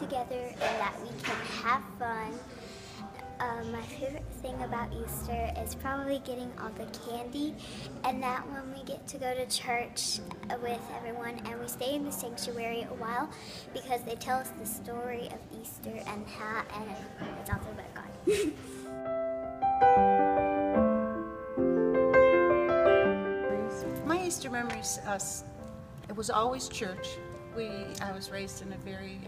together and that we can have fun. My favorite thing about Easter is probably getting all the candy, and that when we get to go to church with everyone and we stay in the sanctuary a while because they tell us the story of Easter and it's also about God. My Easter memories, it was always church. I was raised in a very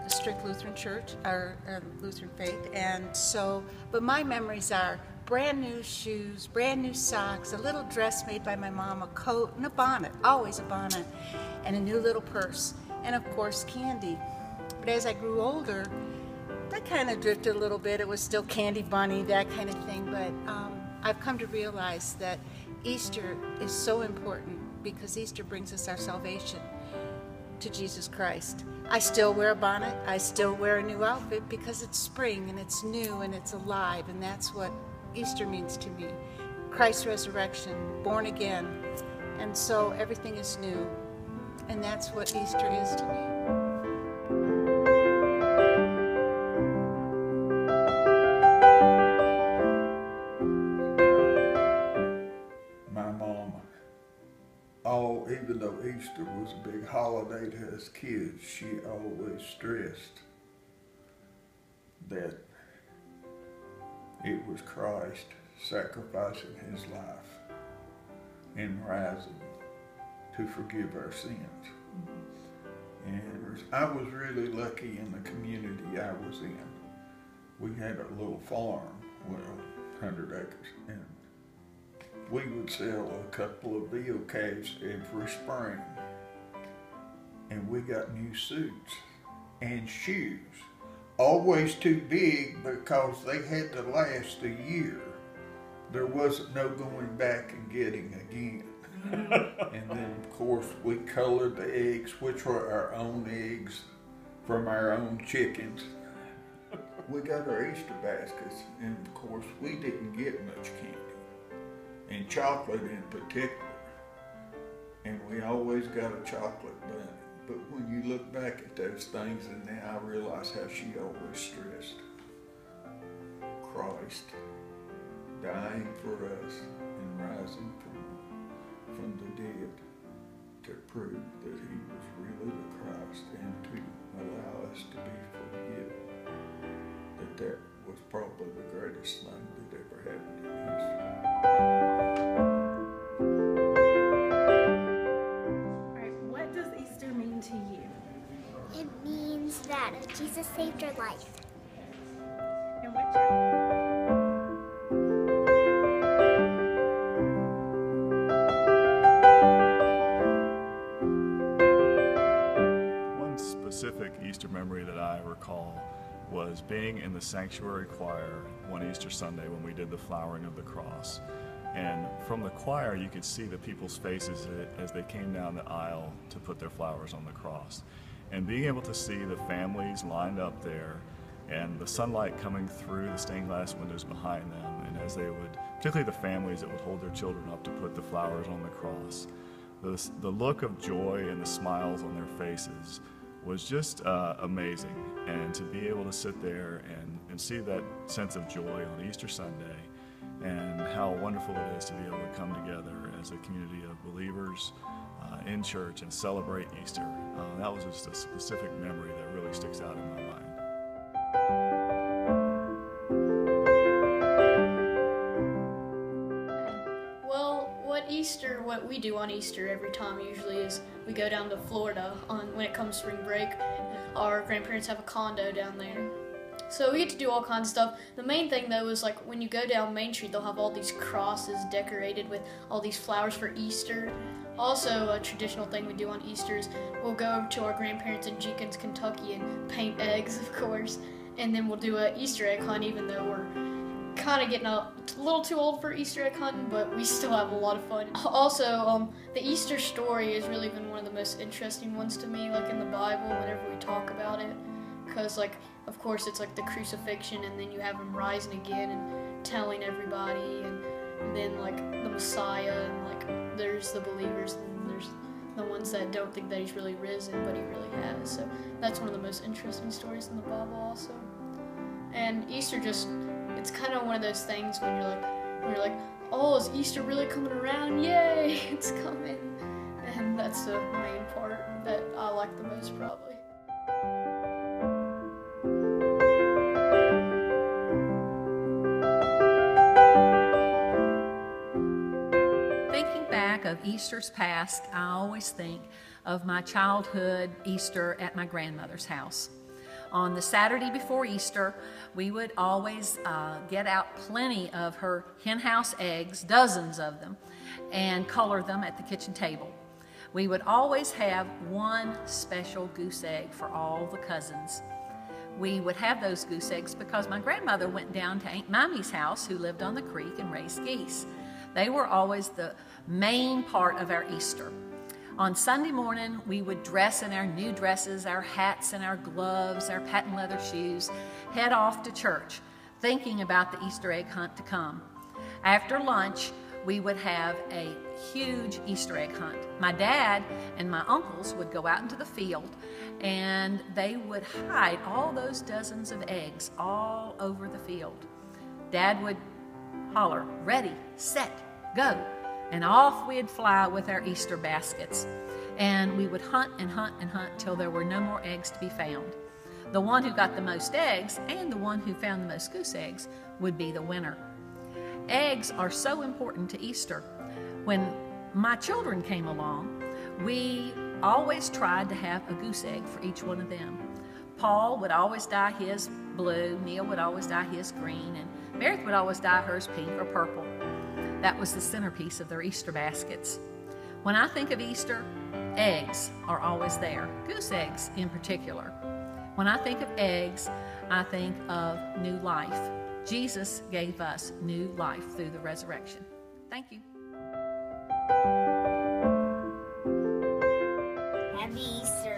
strict Lutheran church, or Lutheran faith, and so, but my memories are brand new shoes, brand new socks, a little dress made by my mom, a coat and a bonnet, always a bonnet, and a new little purse, and of course candy. But as I grew older, that kind of drifted a little bit. It was still Candy Bunny, that kind of thing, but I've come to realize that Easter is so important because Easter brings us our salvation to Jesus Christ. I still wear a bonnet, I still wear a new outfit because it's spring and it's new and it's alive, and that's what Easter means to me. Christ's resurrection, born again, and so everything is new, and that's what Easter is to me. Even though Easter was a big holiday to us kids, she always stressed that it was Christ sacrificing his life and rising to forgive our sins. And I was really lucky in the community I was in. We had a little farm, 100 acres, and we would sell a couple of veal calves every spring, and we got new suits and shoes, always too big because they had to last a year. There wasn't no going back and getting again. And then of course we colored the eggs, which were our own eggs from our own chickens. We got our Easter baskets, and of course we didn't get much candy, and chocolate in particular, and we always got a chocolate bunny. But when you look back at those things, and now I realize how she always stressed Christ dying for us and rising from the dead to prove that he was really the Christ and to allow us to be forgiven. That was probably the greatest thing that ever happened in history. It means that Jesus saved your life. And what church? One specific Easter memory that I recall was being in the sanctuary choir one Easter Sunday when we did the flowering of the cross. And from the choir, you could see the people's faces as they came down the aisle to put their flowers on the cross. And being able to see the families lined up there and the sunlight coming through the stained glass windows behind them, and as they would, particularly the families that would hold their children up to put the flowers on the cross, the look of joy and the smiles on their faces was just amazing. And to be able to sit there and see that sense of joy on Easter Sunday, and how wonderful it is to be able to come together as a community of believers in church and celebrate Easter. That was just a specific memory that really sticks out in my mind. Well, what we do on Easter every time usually is we go down to Florida when it comes spring break. Our grandparents have a condo down there. So we get to do all kinds of stuff. The main thing though is like when you go down Main Street, they'll have all these crosses decorated with all these flowers for Easter. Also, a traditional thing we do on Easter is we'll go over to our grandparents in Jenkins, Kentucky and paint eggs, of course. And then we'll do an Easter egg hunt, even though we're kind of getting a little too old for Easter egg hunting, but we still have a lot of fun. Also, the Easter story has really been one of the most interesting ones to me, like in the Bible, whenever we talk about it. Because, like, of course, it's like the crucifixion, and then you have him rising again and telling everybody, and then, like, the Messiah, and, like, there's the believers, and there's the ones that don't think that he's really risen, but he really has. So that's one of the most interesting stories in the Bible also. And Easter it's kind of one of those things when you're like, oh, is Easter really coming around? Yay, it's coming. And that's the main part that I like the most probably. Thinking back of Easter's past, I always think of my childhood Easter at my grandmother's house. On the Saturday before Easter, we would always get out plenty of her henhouse eggs, dozens of them, and color them at the kitchen table. We would always have one special goose egg for all the cousins. We would have those goose eggs because my grandmother went down to Aunt Mammy's house, who lived on the creek, and raised geese. They were always the main part of our Easter. On Sunday morning, we would dress in our new dresses, our hats and our gloves, our patent leather shoes, head off to church, thinking about the Easter egg hunt to come. After lunch, we would have a huge Easter egg hunt. My dad and my uncles would go out into the field, and they would hide all those dozens of eggs all over the field. Dad would holler, "Ready, set, go." And off we'd fly with our Easter baskets. And we would hunt and hunt and hunt till there were no more eggs to be found. The one who got the most eggs and the one who found the most goose eggs would be the winner. Eggs are so important to Easter. When my children came along, we always tried to have a goose egg for each one of them. Paul would always dye his blue, Neil would always dye his green, and Meredith would always dye hers pink or purple. That was the centerpiece of their Easter baskets. When I think of Easter, eggs are always there, goose eggs in particular. When I think of eggs, I think of new life. Jesus gave us new life through the resurrection. Thank you. Happy Easter,